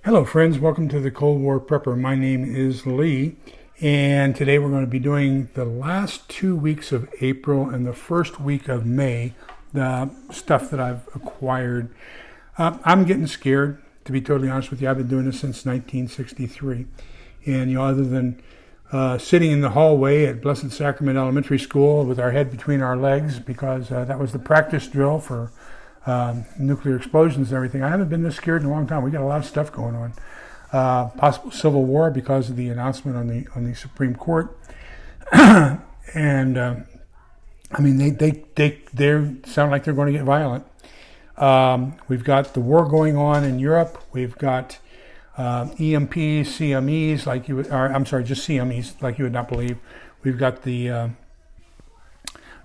Hello friends, welcome to the Cold War Prepper. My name is Lee, and today we're going to be doing the last 2 weeks of April and the first week of May, the stuff that I've acquired. I'm getting scared, to be totally honest with you. I've been doing this since 1963, and other than sitting in the hallway at Blessed Sacrament Elementary School with our head between our legs, because that was the practice drill for nuclear explosions and everything. I haven't been this scared in a long time. We got a lot of stuff going on. Possible civil war because of the announcement on the Supreme Court, and I mean they sound like they're going to get violent. We've got the war going on in Europe. We've got EMPs, CMEs, like you would, or I'm sorry, just CMEs, like you would not believe. We've got the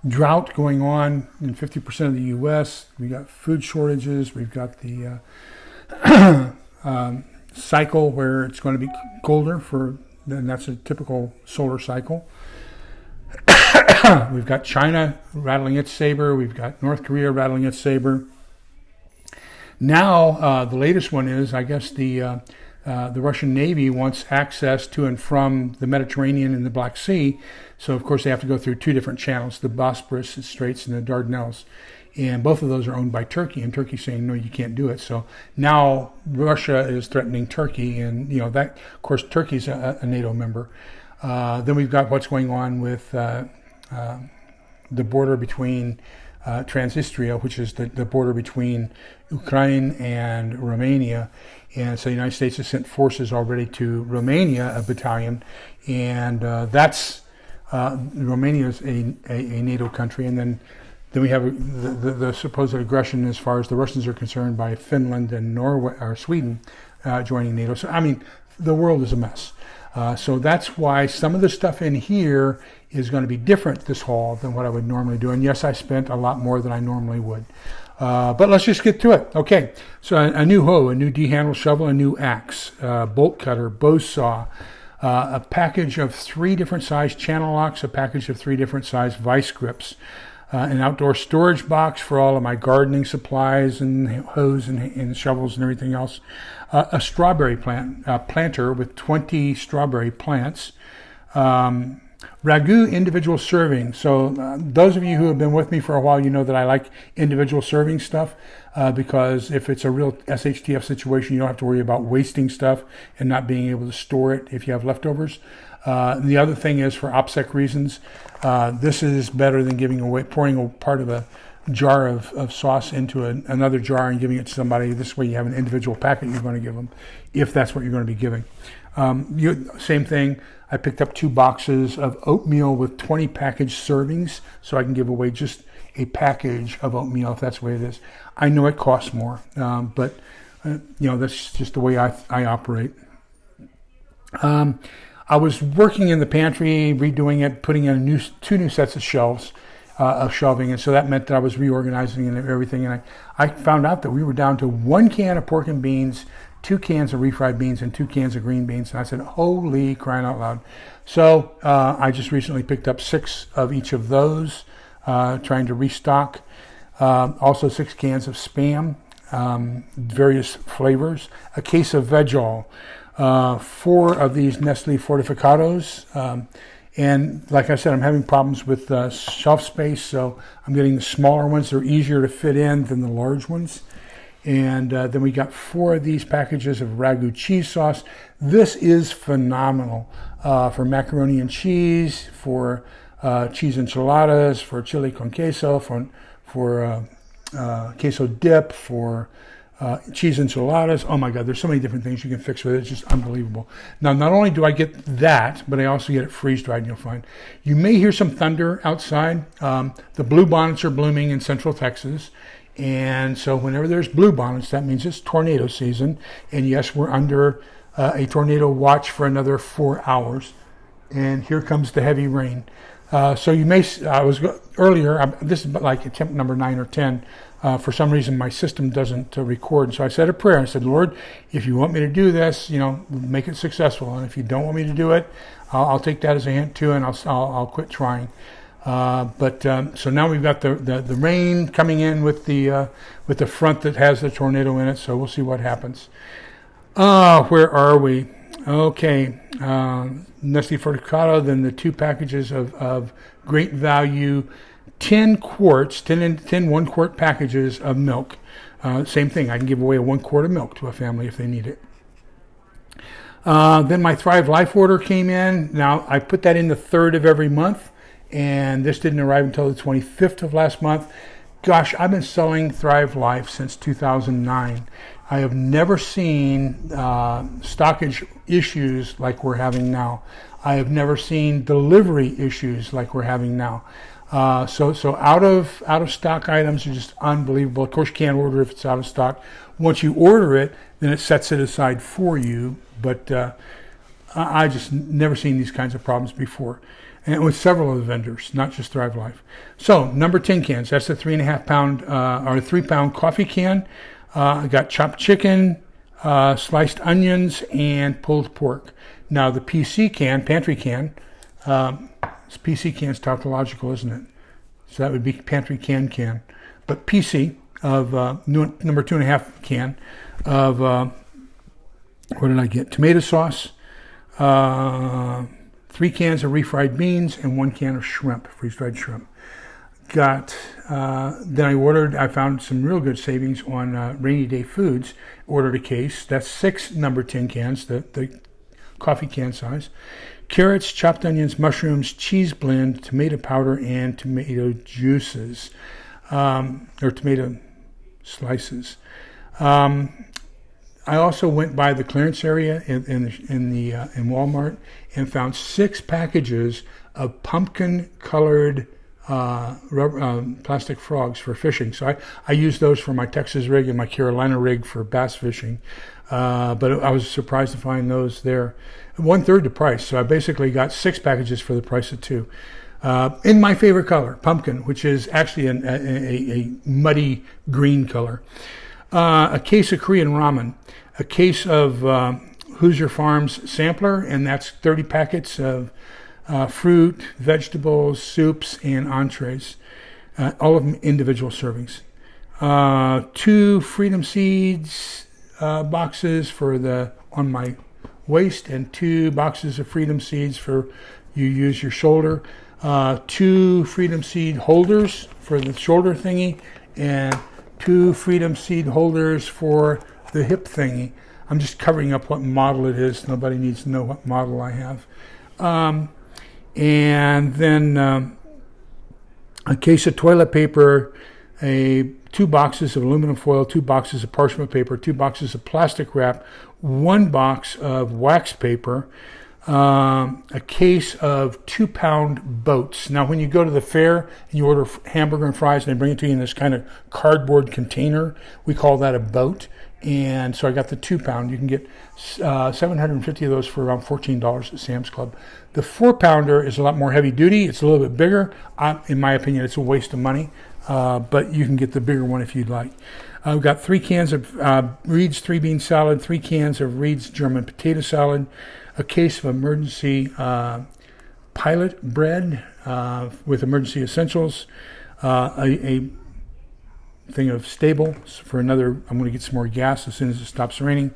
drought going on in 50% of the U.S. We've got food shortages. We've got the cycle where it's going to be colder, and that's a typical solar cycle. We've got China rattling its saber. We've got North Korea rattling its saber. Now, the latest one is, I guess, the Russian Navy wants access to and from the Mediterranean and the Black Sea. So, of course, they have to go through two different channels, the Bosporus Straits and the Dardanelles. And both of those are owned by Turkey, and Turkey's saying, no, you can't do it. So now Russia is threatening Turkey, and, that, of course, Turkey's a NATO member. Then we've got what's going on with the border between Transnistria, which is the border between Ukraine and Romania. And so the United States has sent forces already to Romania, a battalion, and Romania is a NATO country. And then we have the supposed aggression as far as the Russians are concerned by Finland and Norway or Sweden joining NATO. So I mean, the world is a mess. So that's why some of the stuff in here is going to be different this haul than what I would normally do. And yes, I spent a lot more than I normally would. But let's just get to it. Okay, so a new hoe, a new D-handle shovel, a new axe, bolt cutter, bow saw, a package of 3 different size channel locks, a package of 3 different size vice grips, an outdoor storage box for all of my gardening supplies and hoes and shovels and everything else, a strawberry planter with 20 strawberry plants, ragu individual serving. So those of you who have been with me for a while, you know that I like individual serving stuff because if it's a real SHTF situation, you don't have to worry about wasting stuff and not being able to store it if you have leftovers. The other thing is, for OPSEC reasons, this is better than pouring a part of a jar of sauce into another jar and giving it to somebody. This way you have an individual packet you're going to give them, if that's what you're going to be giving. Same thing, I picked up 2 boxes of oatmeal with 20 package servings, so I can give away just a package of oatmeal if that's the way it is. I know it costs more, but that's just the way I operate. I was working in the pantry, redoing it, putting in 2 new sets of shelves of shelving, and so that meant that I was reorganizing and everything. And I found out that we were down to 1 can of pork and beans, 2 cans of refried beans, and 2 cans of green beans. And I said, holy crying out loud. So I just recently picked up 6 of each of those, trying to restock. Also 6 cans of Spam, various flavors, a case of Veg-All, 4 of these Nestle Fortificados, and like I said, I'm having problems with shelf space, so I'm getting the smaller ones. They're easier to fit in than the large ones. And then we got 4 of these packages of ragu cheese sauce. This is phenomenal for macaroni and cheese, for cheese enchiladas, for chili con queso, for queso dip, for cheese enchiladas. Oh my God, there's so many different things you can fix with it. It's just unbelievable. Now, not only do I get that, but I also get it freeze-dried, and you'll find. You may hear some thunder outside. The bluebonnets are blooming in Central Texas. And so whenever there's bluebonnets, that means it's tornado season. And yes, we're under a tornado watch for another 4 hours. And here comes the heavy rain. So you may, earlier, this is like attempt number 9 or 10. For some reason, my system doesn't record. So I said a prayer. I said, Lord, if you want me to do this, make it successful. And if you don't want me to do it, I'll take that as a hint too, and I'll quit trying. So now we've got the rain coming in with the front that has the tornado in it. So we'll see what happens. Where are we? Okay. Nestle Fortificado, then the 2 packages of great value 10 quarts, 10 1-quart packages of milk. Same thing. I can give away a 1 quart of milk to a family if they need it. Then my Thrive Life order came in. Now, I put that in the 3rd of every month, and this didn't arrive until the 25th of last month. Gosh, I've been selling Thrive Life since 2009. I have never seen stockage issues like we're having now. I have never seen delivery issues like we're having now. So out of stock items are just unbelievable. Of course, you can't order if it's out of stock. Once you order it, then it sets it aside for you. But I just never seen these kinds of problems before. And with several of the vendors, not just Thrive Life. So, number 10 cans. That's a 3.5 pound or 3 pound coffee can. I got chopped chicken, sliced onions, and pulled pork. Now, the PC can, pantry can, PC can's tautological, isn't it? So that would be pantry can. But PC of number 2.5 can of, what did I get? Tomato sauce, 3 cans of refried beans, and 1 can of shrimp, freeze-dried shrimp. Then I found some real good savings on Rainy Day Foods. Ordered a case. That's 6 number 10 cans, the coffee can size. Carrots, chopped onions, mushrooms, cheese blend, tomato powder, and tomato juices, or tomato slices. I also went by the clearance area in Walmart and found 6 packages of pumpkin-colored plastic frogs for fishing. So I use those for my Texas rig and my Carolina rig for bass fishing. But I was surprised to find those there. 1/3 the price. So I basically got 6 packages for the price of 2. In my favorite color, pumpkin, which is actually a muddy green color. A case of Korean ramen. A case of Hoosier Farms sampler, and that's 30 packets of fruit, vegetables, soups, and entrees. All of them individual servings. 2 Freedom Seeds boxes for on my waist, and 2 boxes of Freedom Seeds for you use your shoulder. 2 Freedom Seed holders for the shoulder thingy, and 2 Freedom Seed holders for the hip thingy. I'm just covering up what model it is. Nobody needs to know what model I have. And then a case of toilet paper, 2 boxes of aluminum foil, 2 boxes of parchment paper, 2 boxes of plastic wrap, 1 box of wax paper, a case of 2-pound boats. Now, when you go to the fair and you order hamburger and fries and they bring it to you in this kind of cardboard container, we call that a boat. And so I got the 2-pound. You can get 750 of those for around $14 at Sam's Club. The 4-pounder is a lot more heavy duty. It's a little bit bigger. In my opinion, it's a waste of money, but you can get the bigger one if you'd like. I've got 3 cans of Reed's 3-bean salad, 3 cans of Reed's German potato salad, a case of emergency pilot bread with emergency essentials, a thing of stable for another. I'm going to get some more gas as soon as it stops raining,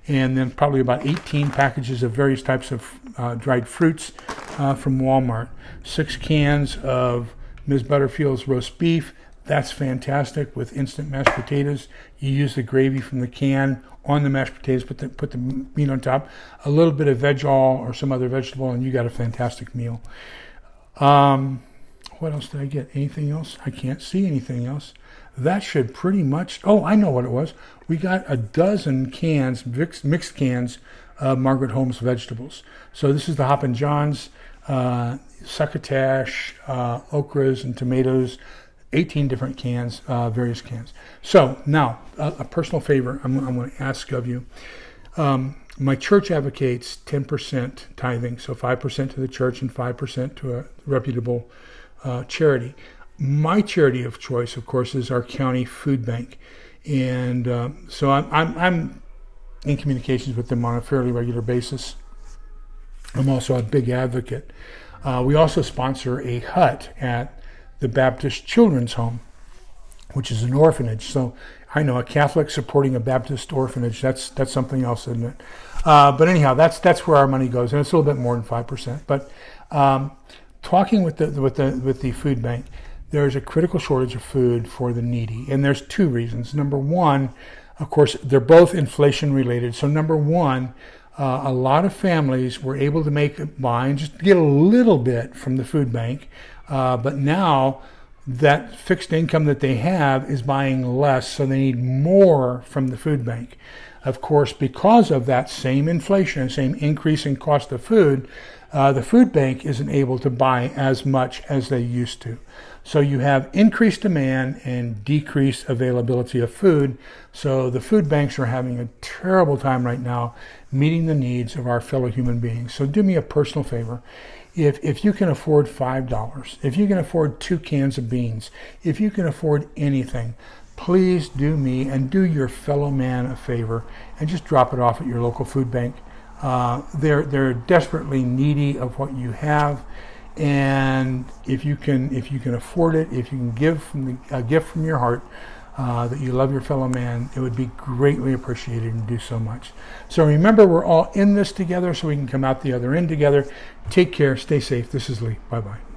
and then probably about 18 packages of various types of dried fruits from Walmart. 6 cans of Ms. Butterfield's roast beef. That's fantastic with instant mashed potatoes. You use the gravy from the can on the mashed potatoes, put the meat on top, a little bit of veg-all or some other vegetable, and you got a fantastic meal. What else did I get? Anything else? I can't see anything else. That should pretty much... Oh, I know what it was. We got a dozen cans, mixed cans of Margaret Holmes vegetables. So this is the Hoppin' John's, succotash, okras, and tomatoes. 18 different cans, various cans. So now, a personal favor I'm going to ask of you. My church advocates 10% tithing, so 5% to the church and 5% to a reputable charity. My charity of choice, of course, is our county food bank, and so I'm in communications with them on a fairly regular basis. I'm also a big advocate. We also sponsor a hut at the Baptist Children's Home, which is an orphanage. So I know, a Catholic supporting a Baptist orphanage. That's something else, isn't it? But anyhow, that's where our money goes, and it's a little bit more than 5%. But talking with the food bank, there's a critical shortage of food for the needy, and there's two reasons. Number one, of course, they're both inflation related. So number one, a lot of families were able to make buying, just get a little bit from the food bank, but now that fixed income that they have is buying less, so they need more from the food bank. Of course, because of that same inflation, same increase in cost of food, the food bank isn't able to buy as much as they used to. So you have increased demand and decreased availability of food. So the food banks are having a terrible time right now meeting the needs of our fellow human beings. So do me a personal favor. If you can afford $5, if you can afford 2 cans of beans, if you can afford anything, please do me and do your fellow man a favor and just drop it off at your local food bank. They're desperately needy of what you have, and if you can afford it, if you can give a gift from your heart, that you love your fellow man, it would be greatly appreciated and do so much. So remember, we're all in this together, so we can come out the other end together. Take care, stay safe. This is Lee. Bye-bye.